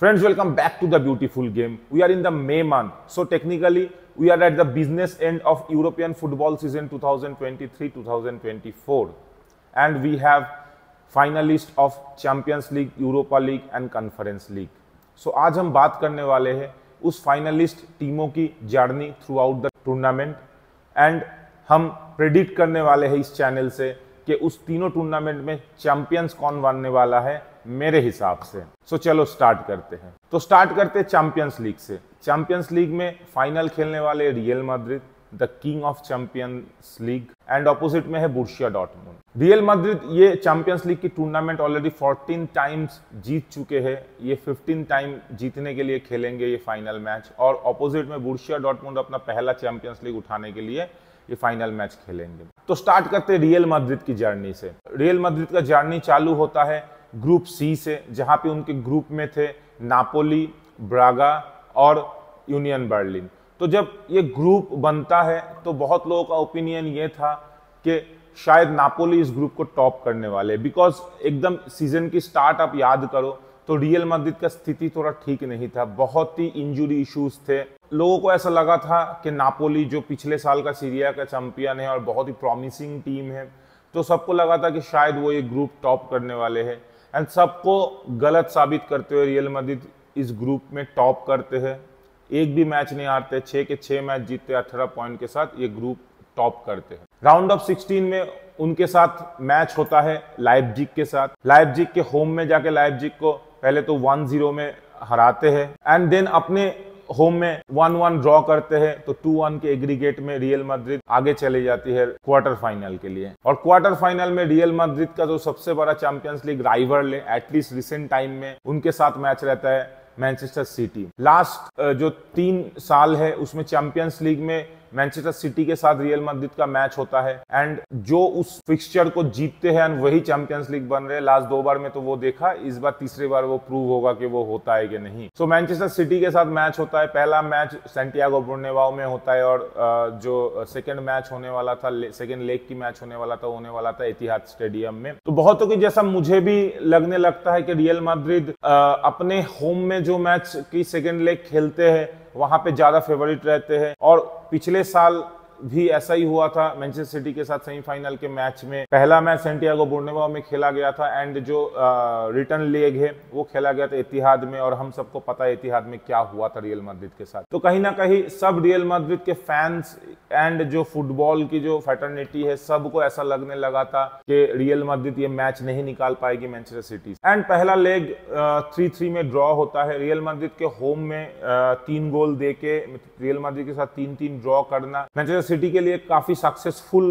Friends, welcome back to the beautiful game. We are in the May month, so technically we are at the business end of European football season 2023-2024, and we have finalists of Champions League, Europa League and Conference League. So आज हम बात करने वाले हैं उस finalist टीमों की journey through out the tournament and हम प्रेडिक्ट करने वाले हैं इस चैनल से कि उस तीनों टूर्नामेंट में चैंपियंस कौन बनने वाला है मेरे हिसाब से। सो चलो स्टार्ट करते हैं। तो स्टार्ट करते हैं चैंपियंस लीग से। चैंपियंस लीग में फाइनल खेलने वाले real Madrid, the king of champions league, and opposite में है बोरुसिया डॉर्टमुंड। रियल मैड्रिड ये चैंपियंस लीग की टूर्नामेंट ऑलरेडी 14 टाइम्स जीत चुके हैं। ये 15 टाइम जीतने के लिए खेलेंगे ये फाइनल मैच, और ऑपोजिट में बोरुसिया डॉर्टमुंड अपना पहला चैंपियंस लीग उठाने के लिए ये फाइनल मैच खेलेंगे। तो स्टार्ट करते हैं रियल मैड्रिड की जर्नी से। रियल मैड्रिड का जर्नी चालू होता है ग्रुप सी से, जहां पे उनके ग्रुप में थे नापोली, ब्रागा और यूनियन बर्लिन। तो जब ये ग्रुप बनता है तो बहुत लोगों का ओपिनियन ये था कि शायद नापोली इस ग्रुप को टॉप करने वाले, बिकॉज एकदम सीजन की स्टार्ट आप याद करो तो रियल मैड्रिड का स्थिति थोड़ा ठीक नहीं था, बहुत ही इंजुरी इश्यूज थे। लोगों को ऐसा लगा था कि नापोली जो पिछले साल का सीरिया का चैंपियन है और बहुत ही प्रॉमिसिंग टीम है, तो सबको लगा था कि शायद वो ये ग्रुप टॉप करने वाले हैं, एंड सबको गलत साबित करते हुए रियल मैड्रिड इस ग्रुप में टॉप करते हैं। एक भी मैच नहीं हारते, 6 के 6 मैच जीतते 18 पॉइंट के साथ ये ग्रुप टॉप करते हैं। राउंड ऑफ 16 में उनके साथ मैच होता है लाइप्जिग के साथ। लाइप्जिग के होम में जाके लाइप्जिग को पहले तो 1-0 में हराते हैं, एंड देन अपने होम में 1-1 ड्रॉ करते हैं। तो 2-1 के एग्रीगेट में रियल मैड्रिड आगे चली जाती है क्वार्टर फाइनल के लिए। और क्वार्टर फाइनल में रियल मैड्रिड का जो सबसे बड़ा चैंपियंस लीग राइवल है एटलीस्ट रिसेंट टाइम में, उनके साथ मैच रहता है मैनचेस्टर सिटी। लास्ट जो 3 साल है उसमें चैंपियंस लीग में मैनचेस्टर सिटी के साथ रियल मैड्रिड का मैच होता है, एंड जो उस फिक्सचर को जीतते हैं वही चैंपियंस लीग बन रहे हैं। लास्ट 2 बार में तो वो देखा, इस बार तीसरी बार वो प्रूव होगा कि वो होता है कि नहीं। सो मैनचेस्टर सिटी के साथ मैच होता है। पहला मैच सैंटियागो बर्नाब्यू में होता है, और जो सेकंड मैच होने वाला था, सेकंड लेग की मैच होने वाला था एतिहाद स्टेडियम में। तो बहुतों की जैसा मुझे भी लगने लगता है कि रियल मैड्रिड अपने होम में जो मैच की सेकंड लेग खेलते हैं वहां पे ज्यादा फेवरेट रहते हैं, और पिछले साल भी ऐसा ही हुआ था। मैनचेस्टर सिटी के साथ सेमीफाइनल के मैच में पहला मैच सैंटियागो बर्नाब्यू में खेला गया था, एंड जो रिटर्न लेग है वो खेला गया था एतिहाद में, और हम सबको पता है एतिहाद में क्या हुआ था रियल मैड्रिड के साथ। तो कहीं ना कहीं सब रियल मैड्रिड के फैंस एंड जो फुटबॉल की जो फैटर्निटी है सबको ऐसा लगने लगा था कि रियल मैड्रिड ये मैच नहीं निकाल पाएगी मैनचेस्टर सिटी। एंड पहला लेग 3-3 में ड्रॉ होता है। रियल मैड्रिड के होम में 3 गोल देके रियल मैड्रिड के साथ 3-3 ड्रॉ करना मैनचेस्टर सिटी के लिए काफी सक्सेसफुल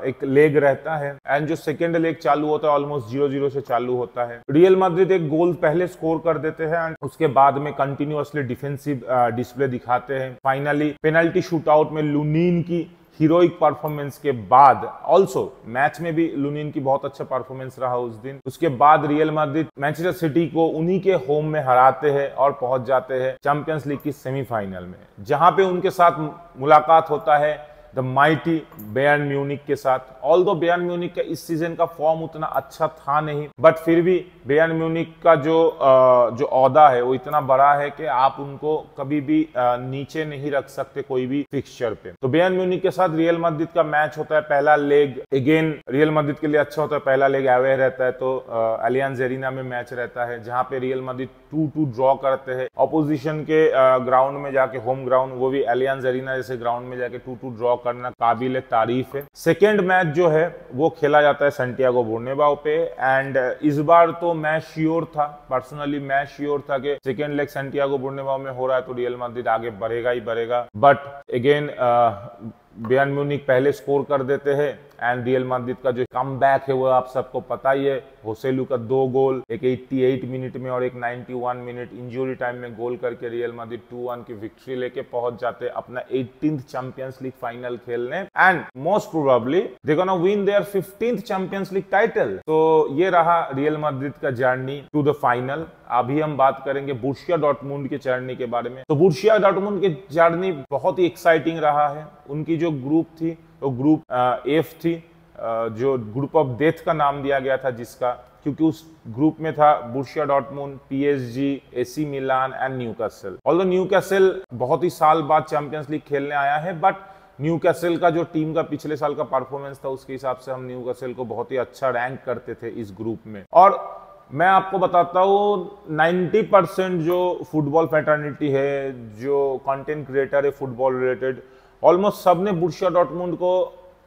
एक लेग रहता है, एंड जो सेकेंड लेग चालू होता है ऑलमोस्ट 0-0 से चालू होता है। रियल मैड्रिड एक गोल पहले स्कोर कर देते हैं, एंड उसके बाद में कंटिन्यूअसली डिफेंसिव डिस्प्ले दिखाते हैं। फाइनली पेनल्टी शूटआउट में लुनीन की हीरोइक परफॉर्मेंस के बाद, ऑल्सो मैच में भी लुनीन की बहुत अच्छा परफॉर्मेंस रहा उस दिन, उसके बाद रियल मैड्रिड मैनचेस्टर सिटी को उन्हीं के होम में हराते हैं और पहुंच जाते हैं चैंपियंस लीग की सेमीफाइनल में, जहां पे उनके साथ मुलाकात होता है द माइटी बायर्न म्यूनिख के साथ। ऑल्दो बायर्न म्यूनिख का इस सीजन का फॉर्म उतना अच्छा था नहीं, बट फिर भी बायर्न म्यूनिख का जो ओहदा है वो इतना बड़ा है कि आप उनको कभी भी नीचे नहीं रख सकते कोई भी फिक्सचर पे। तो बायर्न म्यूनिख के साथ रियल मैड्रिड का मैच होता है। पहला लेग अगेन रियल मैड्रिड के लिए अच्छा होता है, पहला लेग अवे रहता है, तो अलियांज एरिना में मैच रहता है, जहां पे रियल मैड्रिड 2-2 ड्रॉ करते हैं। ऑपोजिशन के ग्राउंड में जाके, होम ग्राउंड वो भी अलियांज एरिना जैसे ग्राउंड में जाके 2-2 ड्रॉ करना काबिल तारीफ है। सेकेंड मैच जो है वो खेला जाता है सैंटियागो बर्नाब्यू पे, एंड इस बार तो मैं श्योर था, पर्सनली मैं श्योर था कि सेकेंड लेग सैंटियागो बर्नाब्यू में हो रहा है तो रियल मैड्रिड आगे बढ़ेगा ही बढ़ेगा, बट अगेन बायर्न म्यूनिख पहले स्कोर कर देते हैं, एंड रियल मैड्रिड का जो कमबैक है वो आप सबको पता ही है। होसेलू का 2 गोल, एक 88 मिनट में और एक 91 मिनट इंजरी टाइम में गोल करके रियल मैड्रिड 2-1 की विक्ट्री लेके पहुंच जाते हैं अपना 18th चैंपियंस लीग फाइनल खेलने, and most probably they gonna win their 15th Champions League title. तो ये रहा रियल मैड्रिड का जर्नी टू द फाइनल। अभी हम बात करेंगे बोरुसिया डॉर्टमुंड के जर्नी के बारे में। तो बोरुसिया डॉर्टमुंड की जर्नी बहुत ही एक्साइटिंग रहा है। उनकी जो ग्रुप थी वो ग्रुप एफ थी, जो ग्रुप ऑफ डेथ का नाम दिया गया था जिसका, क्योंकि उस ग्रुप में था Borussia Dortmund, PSG, AC Milan and Newcastle. Although Newcastle बहुत ही साल बाद चैंपियंस लीग खेलने आया है, बट न्यूकासल का जो टीम का पिछले साल का परफॉर्मेंस था उसके हिसाब से हम न्यूकासल को बहुत ही अच्छा रैंक करते थे इस ग्रुप में। और मैं आपको बताता हूँ 90% जो फुटबॉल फैटर्निटी है, जो कंटेंट क्रिएटर है फुटबॉल रिलेटेड, ऑलमोस्ट सब ने बोरुसिया डॉर्टमुंड को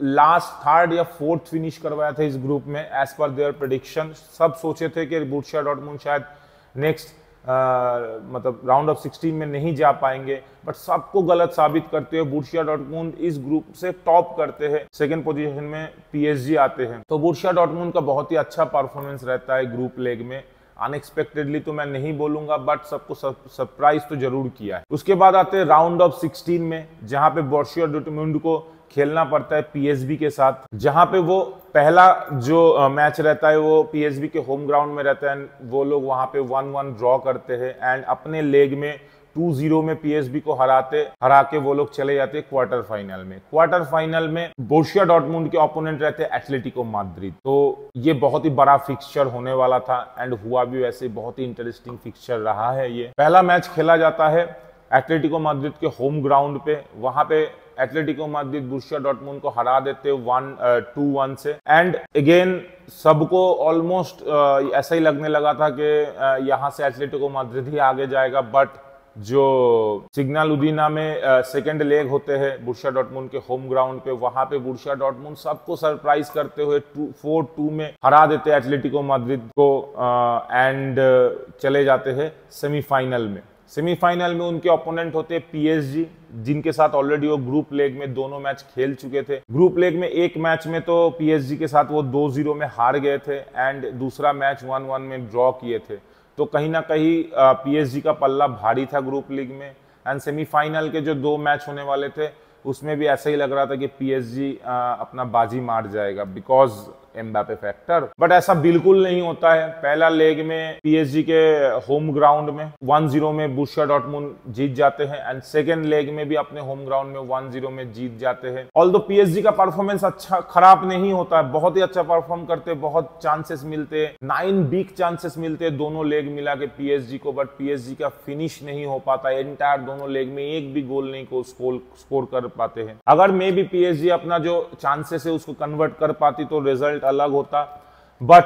लास्ट थर्ड या फोर्थ फिनिश करवाया था इस ग्रुप में एज पर देयर प्रेडिक्शन। सब सोचे थे कि बोरुसिया डॉर्टमुंड शायद नेक्स्ट मतलब राउंड ऑफ 16 में नहीं जा पाएंगे, बट सबको गलत साबित करते हुए बोरुसिया डॉर्टमुंड इस ग्रुप से टॉप करते हैं। सेकंड पोजीशन में पीएसजी आते हैं। तो बोरुसिया डॉर्टमुंड का बहुत ही अच्छा परफॉर्मेंस रहता है ग्रुप लेग में। अनएक्सपेक्टेडली तो मैं नहीं बोलूंगा, बट सबको सरप्राइज तो जरूर किया है। उसके बाद आते हैं राउंड ऑफ 16 में, जहां पे बोरुसिया डॉर्टमुंड को खेलना पड़ता है पीएसवी के साथ, जहां पे वो पहला जो मैच रहता है वो पीएसवी के होम ग्राउंड में रहता है। वो लोग वहां पे 1-1 ड्रॉ करते हैं एंड अपने लेग में 2-0 में पीएसवी को हरा के वो लोग चले जाते हैं क्वार्टर फाइनल में। क्वार्टर फाइनल में बोरुसिया डॉर्टमुंड के ओपोनेंट रहते हैं एटलेटिको माद्रिद। तो ये बहुत ही बड़ा फिक्सचर होने वाला था एंड हुआ भी वैसे। बहुत ही इंटरेस्टिंग फिक्सचर रहा है ये। पहला मैच खेला जाता है एटलेटिको माद्रिद के होम ग्राउंड पे। वहां पे एटलेटिको माद्रिद बोरुसिया डॉर्टमुंड को हरा देते 2-1 से। एंड अगेन सबको ऑलमोस्ट ऐसा ही लगने लगा था कि यहां से एटलेटिको माद्रिद ही आगे जाएगा, बट जो सिग्नल उदीना में सेकंड लेग होते हैं बोरुसिया डॉर्टमुंड के होम ग्राउंड पे, वहां पे बोरुसिया डॉर्टमुंड सबको सरप्राइज करते हुए 4-2 में हरा देते हैं एटलेटिको माद्रिद को एंड चले जाते हैं सेमीफाइनल में। सेमीफाइनल में उनके ओपोनेंट होते हैं पीएसजी, जिनके साथ ऑलरेडी वो ग्रुप लेग में दोनों मैच खेल चुके थे। ग्रुप लेग में एक मैच में तो पीएसजी के साथ वो 2-0 में हार गए थे एंड दूसरा मैच 1-1 में ड्रॉ किए थे। तो कहीं ना कहीं पीएसजी का पल्ला भारी था ग्रुप लीग में। एंड सेमीफाइनल के जो 2 मैच होने वाले थे उसमें भी ऐसा ही लग रहा था कि पीएसजी अपना बाजी मार जाएगा बिकॉज एम्बापे फैक्टर, बट ऐसा बिल्कुल नहीं होता है। पहला लेग में पीएसजी के होम ग्राउंड में 1-0 में बोरुसिया डॉर्टमुंड जीत जाते हैं एंड सेकेंड लेग में भी अपने होम ग्राउंड में 1-0 में जीत जाते हैं। ऑल्दो पीएसजी का परफॉर्मेंस अच्छा खराब नहीं होता है, बहुत ही अच्छा परफॉर्म करते, बहुत चांसेस मिलते हैं, 9 बिग चांसेस मिलते हैं दोनों लेग मिला के पीएसजी को, बट पीएसजी का फिनिश नहीं हो पाता। एंटायर दोनों लेग में एक भी गोल नहीं को स्कोर कर पाते हैं। अगर मे भी पीएसजी अपना जो चांसेस है उसको कन्वर्ट कर पाती तो रिजल्ट अलग होता, बट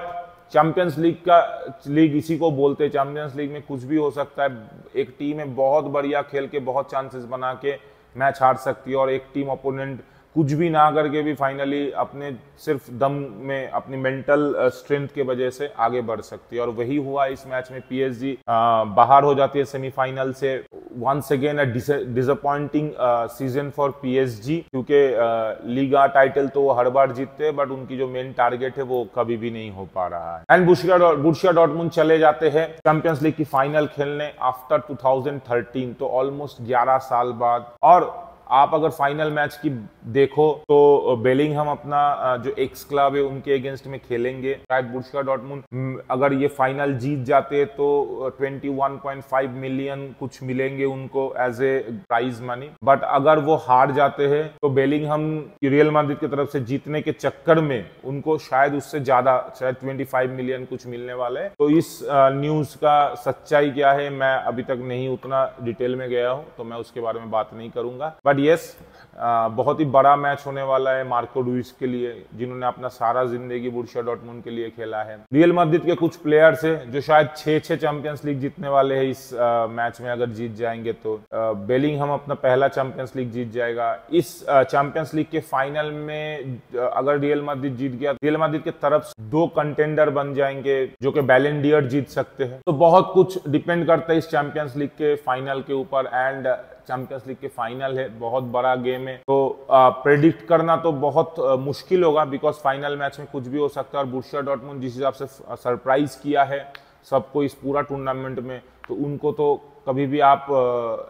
चैंपियंस लीग इसी को बोलते हैं। चैंपियंस लीग में कुछ भी हो सकता है। एक टीम है बहुत बढ़िया खेल के बहुत चांसेस बना के मैच हार सकती है और एक टीम ओपोनेंट कुछ भी ना करके भी फाइनली अपने सिर्फ दम में अपनी मेंटल स्ट्रेंथ के वजह से आगे बढ़ सकती है। और वही हुआ इस मैच में। पीएसजी बाहर हो जाती है सेमीफाइनल से। Once again a disappointing season for PSG, क्योंकि लीगा टाइटल तो वो हर बार जीतते हैं बट उनकी जो मेन टारगेट है वो कभी भी नहीं हो पा रहा है। एंड बोरुसिया डॉर्टमुंड चले जाते हैं चैंपियंस लीग की फाइनल खेलने आफ्टर 2013, तो ऑलमोस्ट 11 साल बाद। और आप अगर फाइनल मैच की देखो तो बेलिंघम अपना जो एक्स क्लब है उनके अगेंस्ट में खेलेंगे। शायद बोरुसिया डॉर्टमुंड अगर ये फाइनल जीत जाते तो 21.5 मिलियन कुछ मिलेंगे उनको as a prize money, but अगर वो हार जाते हैं तो बेलिंघम रियल माद्रिद की तरफ से जीतने के चक्कर में उनको शायद उससे ज्यादा, शायद 25 मिलियन कुछ मिलने वाले हैं। तो इस न्यूज का सच्चाई क्या है मैं अभी तक नहीं उतना डिटेल में गया हूं, तो मैं उसके बारे में बात नहीं करूंगा। बट यस, बहुत ही बड़ा मैच होने वाला है मार्को रुइस के लिए, जिन्होंने अपना सारा जिंदगी बोरुसिया डॉर्टमुंड के लिए खेला है। रियल माद्रिद के कुछ प्लेयर्स हैं जो शायद 6 चैंपियंस लीग जीतने वाले हैं इस मैच में अगर जीत जाएंगे तो। बेलिंघम अपना पहला चैंपियंस लीग जीत जाएगा। इस चैंपियंस लीग के फाइनल में अगर रियल माद्रिद जीत गया, रियल माद्रिद के तरफ 2 कंटेंडर बन जाएंगे जो कि बैलन डियर जीत सकते हैं। तो बहुत कुछ डिपेंड करता है इस चैंपियंस लीग के फाइनल के ऊपर। एंड चैंपियंस लीग के फाइनल है, बहुत बड़ा गेम है, तो प्रेडिक्ट करना तो बहुत मुश्किल होगा बिकॉज फाइनल मैच में कुछ भी हो सकता है। और बोरुसिया डॉर्टमुंड जिस हिसाब से सरप्राइज किया है सबको इस पूरा टूर्नामेंट में, तो उनको तो कभी भी आप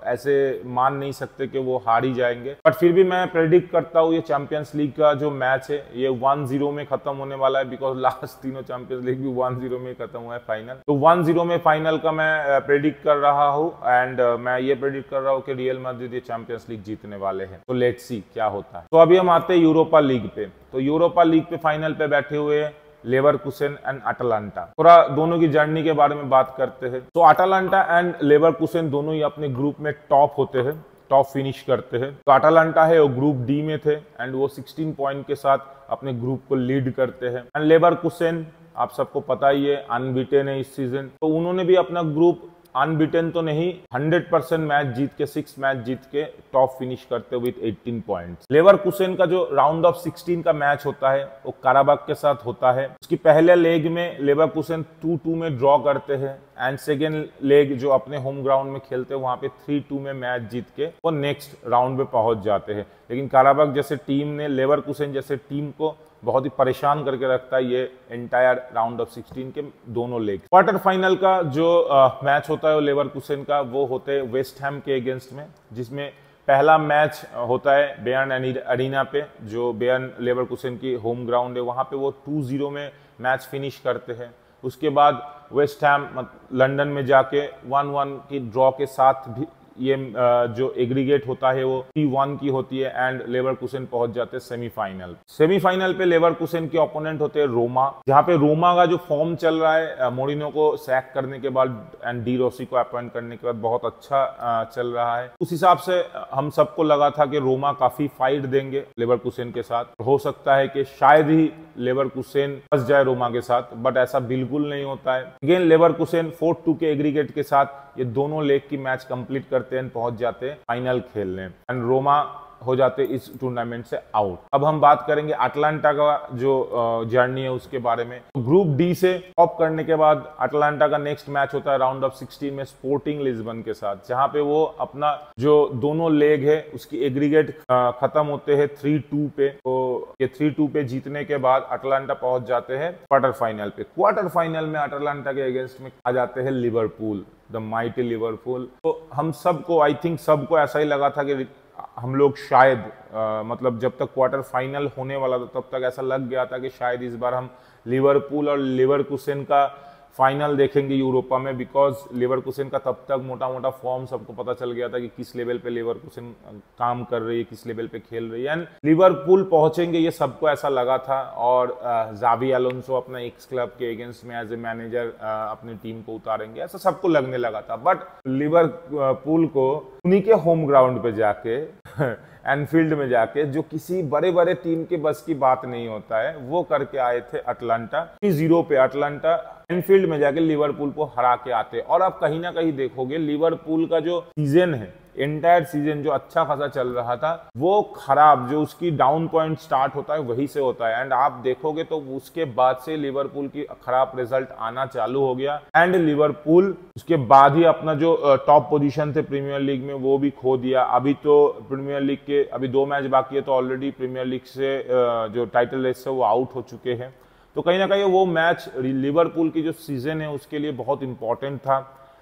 ऐसे मान नहीं सकते कि वो हार ही जाएंगे। बट फिर भी मैं प्रेडिक्ट करता हूँ ये चैंपियंस लीग का जो मैच है ये 1-0 में खत्म होने वाला है, बिकॉज लास्ट तीनों चैंपियंस लीग भी 1-0 में खत्म हुआ है फाइनल। तो 1-0 में फाइनल का मैं प्रेडिक्ट कर रहा हूँ। एंड मैं ये प्रेडिक्ट कर रहा हूँ कि रियल माद्रिद ये चैंपियंस लीग जीतने वाले हैं। तो लेट्स सी क्या होता है। तो अभी हम आते हैं यूरोपा लीग पे। तो यूरोपा लीग पे फाइनल पे बैठे हुए लेवरकुसेन एंड अटलांटा। थोड़ा दोनों की जर्नी के बारे में बात करते हैं। तो अटलांटा एंड लेवरकुसेन दोनों ही अपने ग्रुप में टॉप होते हैं, टॉप फिनिश करते हैं। तो अटलांटा है वो ग्रुप डी में थे एंड वो 16 पॉइंट के साथ अपने ग्रुप को लीड करते हैं। एंड लेवरकुसेन आप सबको पता ही है अनबीटेन है इस सीजन, तो उन्होंने भी अपना ग्रुप अनबीटेन तो नहीं 100% मैच जीत के 6 मैच जीत के टॉप फिनिश करते हुए 18 पॉइंट्स। लेवरकुसेन का जो राउंड ऑफ 16 का मैच होता है वो काराबाग के साथ होता है। उसकी पहले लेग में लेवरकुसेन 2-2 में ड्रॉ करते हैं एंड सेकेंड लेग जो अपने होम ग्राउंड में खेलते हैं वहां पे 3-2 में मैच जीत के वो नेक्स्ट राउंड में पहुंच जाते हैं। लेकिन काराबाग जैसे टीम ने लेवरकुसेन जैसे टीम को बहुत ही परेशान करके रखता है ये एंटायर राउंड ऑफ 16 के दोनों लेग। क्वार्टर फाइनल का जो मैच होता है वो लेवरकुसेन का वो होते हैं वेस्ट हैम के अगेंस्ट में, जिसमें पहला मैच होता है बेयर्न अरीना पे, जो बेयर्न लेवरकुसेन की होम ग्राउंड है। वहां पे वो 2-0 में मैच फिनिश करते हैं। उसके बाद वेस्ट हैम लंदन में जाके 1-1 की ड्रॉ के साथ भी ये जो एग्रीगेट होता है वो 3-1 की होती है एंड लेवरकुसेन पहुंच जाते हैं सेमीफाइनल। सेमीफाइनल पे लेवरकुसेन के ओपोनेंट होते हैं रोमा, जहां पे रोमा का जो फॉर्म चल रहा है मोरिनो को सैक करने के बाद एंड डी रोसी को अपॉइंट करने के बाद बहुत अच्छा चल रहा है। उस हिसाब से हम सबको लगा था कि रोमा काफी फाइट देंगे लेवरकुसेन के साथ। हो सकता है कि शायद ही लेवरकुसेन फंस जाए रोमा के साथ, बट ऐसा बिल्कुल नहीं होता है। अगेन लेवरकुसेन 4-2 के एग्रीगेट के साथ ये दोनों लेग की मैच कंप्लीट करते हैं, पहुंच जाते हैं फाइनल खेलने एंड रोमा हो जाते इस टूर्नामेंट से आउट। अब हम बात करेंगे अटलांटा का जो जर्नी है उसके बारे में। ग्रुप डी से टॉप करने के बाद अटलांटा का नेक्स्ट मैच होता है राउंड ऑफ 16 में स्पोर्टिंग लिस्बन के साथ, जहां पे वो अपना जो दोनों लेग है उसकी एग्रीगेट खत्म होते हैं 3-2 पे। तो ये 3-2 पे जीतने के बाद अटलांटा पहुंच जाते हैं क्वार्टर फाइनल पे। क्वार्टर फाइनल में अटलांटा के अगेंस्ट में आ जाते हैं लिवरपूल, द माइटी लिवरपूल। तो हम सबको आई थिंक सबको ऐसा ही लगा था कि हम लोग शायद मतलब जब तक क्वार्टर फाइनल होने वाला था तब तक ऐसा लग गया था कि शायद इस बार हम लिवरपूल और लेवरकुसेन का फाइनल देखेंगे यूरोपा में, बिकॉज लेवरकुसेन का तब तक मोटा मोटा फॉर्म सबको पता चल गया था कि किस लेवल पे लेवरकुसेन काम कर रही है, किस लेवल पे खेल रही है एंड लिवरपूल पहुंचेंगे ये सबको ऐसा लगा था। और जावी अलोंसो अपना एक्स क्लब के अगेंस्ट में एज ए मैनेजर अपनी टीम को उतारेंगे, ऐसा सबको लगने लगा था। बट लिवरपूल को उन्हीं के होम ग्राउंड पे जाके एनफील्ड में जाके, जो किसी बड़े बड़े टीम के बस की बात नहीं होता है, वो करके आए थे अटलांटा 3-0 पे। अटलांटा एनफील्ड में जाके लिवरपूल को हरा के आते। और आप कहीं ना कहीं देखोगे लिवरपूल का जो सीजन है, एंटायर सीजन जो अच्छा खासा चल रहा था, वो खराब जो उसकी डाउन पॉइंट स्टार्ट होता है वहीं से होता है। एंड आप देखोगे तो उसके बाद से लिवरपूल की खराब रिजल्ट आना चालू हो गया एंड लिवरपूल उसके बाद ही अपना जो टॉप पोजीशन थे प्रीमियर लीग में वो भी खो दिया। अभी तो प्रीमियर लीग के अभी 2 मैच बाकी है, तो ऑलरेडी प्रीमियर लीग से जो टाइटल रेस है वो आउट हो चुके हैं। तो कहीं ना कहीं वो मैच लिवरपूल की जो सीजन है उसके लिए बहुत इंपॉर्टेंट था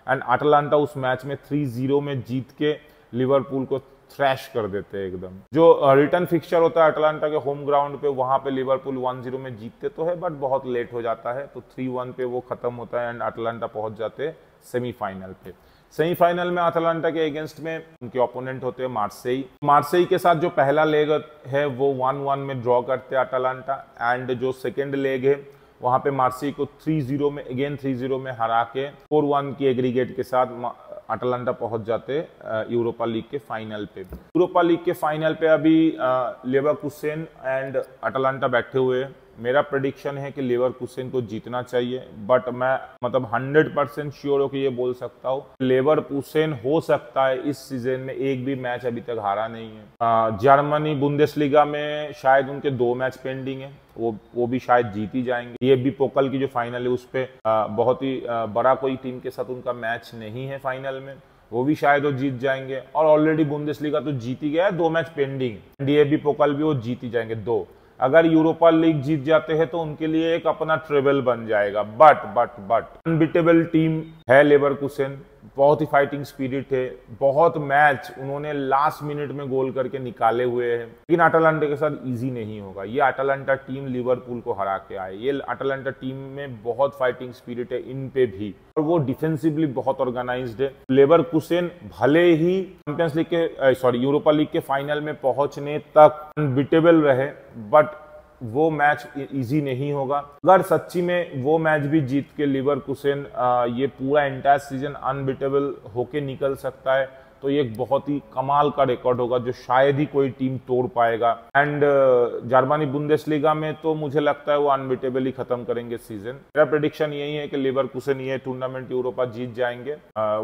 एंड अटलांटा उस मैच में 3-0 में जीत के लिवरपूल को थ्रैश कर देते हैं एकदम। जो रिटर्न फिक्सचर होता है अटलांटा के होम ग्राउंड पे, वहां पे लिवरपूल 1-0 में जीतते तो है बट बहुत लेट हो जाता है, तो 3-1 पे वो खत्म होता है एंड अटलांटा पहुंच जाते हैं सेमीफाइनल पे। सेमीफाइनल में अटलांटा के अगेंस्ट में उनके ओपोनेंट होते हैं मार्सेई। मार्सेई के साथ जो पहला लेग है वो 1-1 में ड्रॉ करते हैं अटलांटा एंड जो सेकेंड लेग है वहां पे मार्सेई को 3-0 में अगेन 3-0 में हरा के 4-1 की एग्रीगेट के साथ अटलांटा पहुंच जाते यूरोपा लीग के फाइनल पे। यूरोपा लीग के फाइनल पे अभी लेवरकुसेन एंड अटलांटा बैठे हुए। मेरा प्रेडिक्शन है कि लेवरकुसेन को जीतना चाहिए, बट मैं मतलब 100% श्योर हो कि ये बोल सकता हूँ लेवरकुसेन हो सकता है इस सीजन में एक भी मैच अभी तक हारा नहीं है। जर्मनी बुंदेसलीगा में शायद उनके 2 मैच पेंडिंग है, वो भी शायद जीत ही जाएंगे। ये भी पोकल की जो फाइनल है उस पे बहुत ही बड़ा कोई टीम के साथ उनका मैच नहीं है फाइनल में, वो भी शायद वो जीत जाएंगे। और ऑलरेडी बुंदेसलीगा तो जीत ही गया है, 2 मैच पेंडिंग। डीएबी पोकल भी वो जीत ही जाएंगे 2। अगर यूरोपा लीग जीत जाते हैं तो उनके लिए एक अपना ट्रेवल बन जाएगा। बट अनबीटेबल टीम है लेवरकुसेन, बहुत ही फाइटिंग स्पिरिट है, बहुत मैच उन्होंने लास्ट मिनट में गोल करके निकाले हुए हैं। लेकिन अटलांटा के साथ इजी नहीं होगा। ये अटलांटा टीम लिवरपूल को हरा के आए। ये अटलांटा टीम में बहुत फाइटिंग स्पिरिट है इन पे भी, और वो डिफेंसिवली बहुत ऑर्गेनाइज्ड है। लेवरकुसेन भले ही चैंपियंस लीग के यूरोपा लीग के फाइनल में पहुंचने तक अनबीटेबल रहे, बट वो मैच इजी नहीं होगा। अगर सच्ची में वो मैच भी जीत के लीवरकुसेन ये पूरा एंटायर सीजन अनबीटेबल होके निकल सकता है, तो ये एक बहुत ही कमाल का रिकॉर्ड होगा जो शायद ही कोई टीम तोड़ पाएगा। एंड जर्मनी बुंदेसलीगा में तो मुझे लगता है वो अनबीटेबल ही खत्म करेंगे सीजन। मेरा प्रेडिक्शन यही है कि लीवरकुसेन ये टूर्नामेंट यूरोपा जीत जाएंगे,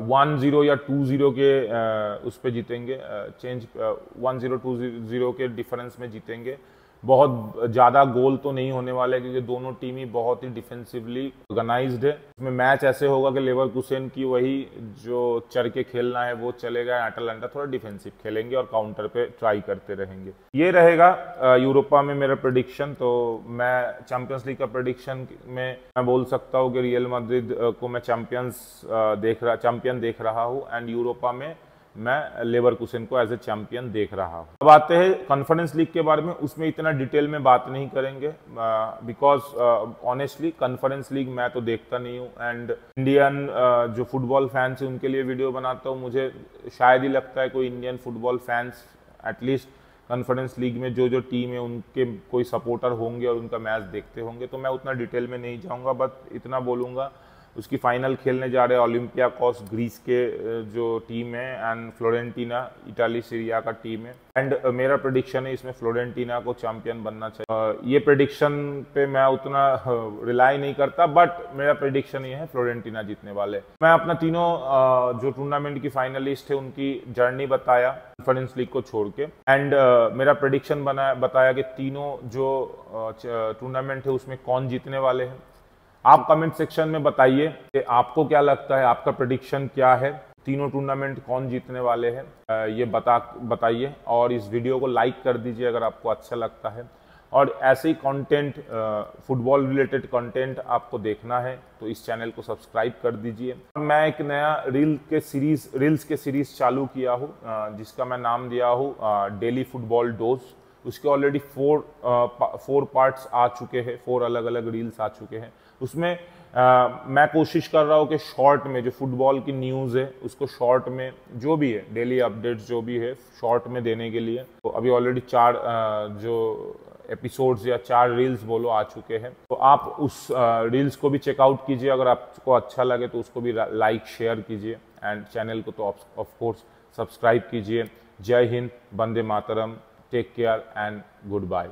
1-0 या 2-0 के उस पर जीतेंगे, 1-0 2-0 के डिफरेंस में जीतेंगे। बहुत ज़्यादा गोल तो नहीं होने वाले क्योंकि दोनों टीम ही बहुत ही डिफेंसिवली ऑर्गेनाइज्ड है। इसमें मैच ऐसे होगा कि लीवरकुसेन की वही जो चढ़ के खेलना है वो चलेगा, अटलांटा थोड़ा डिफेंसिव खेलेंगे और काउंटर पे ट्राई करते रहेंगे। ये रहेगा यूरोपा में मेरा प्रेडिक्शन। तो मैं चैंपियंस लीग का प्रेडिक्शन में मैं बोल सकता हूँ कि रियल मैड्रिड को मैं चैंपियन देख रहा हूँ एंड यूरोपा में मैं लीवरकुसेन को एज ए चैंपियन देख रहा हूँ। अब आते हैं कॉन्फ्रेंस लीग के बारे में, उसमें इतना डिटेल में बात नहीं करेंगे बिकॉज ऑनेस्टली कॉन्फ्रेंस लीग मैं तो देखता नहीं हूँ एंड इंडियन जो फुटबॉल फैंस हैं उनके लिए वीडियो बनाता हूँ। मुझे शायद ही लगता है कोई Indian football fans at least conference league में जो जो टीम है उनके कोई सपोर्टर होंगे और उनका मैच देखते होंगे, तो मैं उतना डिटेल में नहीं जाऊँगा। बट इतना बोलूँगा उसकी फाइनल खेलने जा रहे हैं ओलंपियाकोस ग्रीस के जो टीम है एंड फ्लोरेंटीना इटाली सीरिया का टीम है एंड मेरा प्रेडिक्शन है इसमें फ्लोरेंटीना को चैंपियन बनना चाहिए। ये प्रेडिक्शन पे मैं उतना रिलाई नहीं करता बट मेरा प्रेडिक्शन ये है फ्लोरेंटीना जीतने वाले। मैं अपना तीनों जो टूर्नामेंट की फाइनलिस्ट है उनकी जर्नी बताया कॉन्फ्रेंस लीग को छोड़ के एंड मेरा प्रेडिक्शन बताया कि तीनों जो टूर्नामेंट है उसमें कौन जीतने वाले हैं। आप कमेंट सेक्शन में बताइए कि आपको क्या लगता है, आपका प्रेडिक्शन क्या है, तीनों टूर्नामेंट कौन जीतने वाले हैं, ये बताइए और इस वीडियो को लाइक कर दीजिए अगर आपको अच्छा लगता है। और ऐसे ही कंटेंट फुटबॉल रिलेटेड कंटेंट आपको देखना है तो इस चैनल को सब्सक्राइब कर दीजिए। मैं एक नया रील्स के सीरीज चालू किया हूँ जिसका मैं नाम दिया हूँ डेली फुटबॉल डोज। उसके ऑलरेडी 4 पार्ट्स आ चुके हैं, 4 अलग अलग रील्स आ चुके हैं। उसमें मैं कोशिश कर रहा हूँ कि शॉर्ट में जो फुटबॉल की न्यूज़ है उसको शॉर्ट में जो भी है डेली अपडेट्स जो भी है शॉर्ट में देने के लिए। तो अभी ऑलरेडी 4 जो एपिसोड्स या 4 रील्स बोलो आ चुके हैं, तो आप उस रील्स को भी चेकआउट कीजिए। अगर आपको अच्छा लगे तो उसको भी लाइक शेयर कीजिए एंड चैनल को तो ऑफ कोर्स सब्सक्राइब कीजिए। जय हिंद, वंदे मातरम, take care and good bye.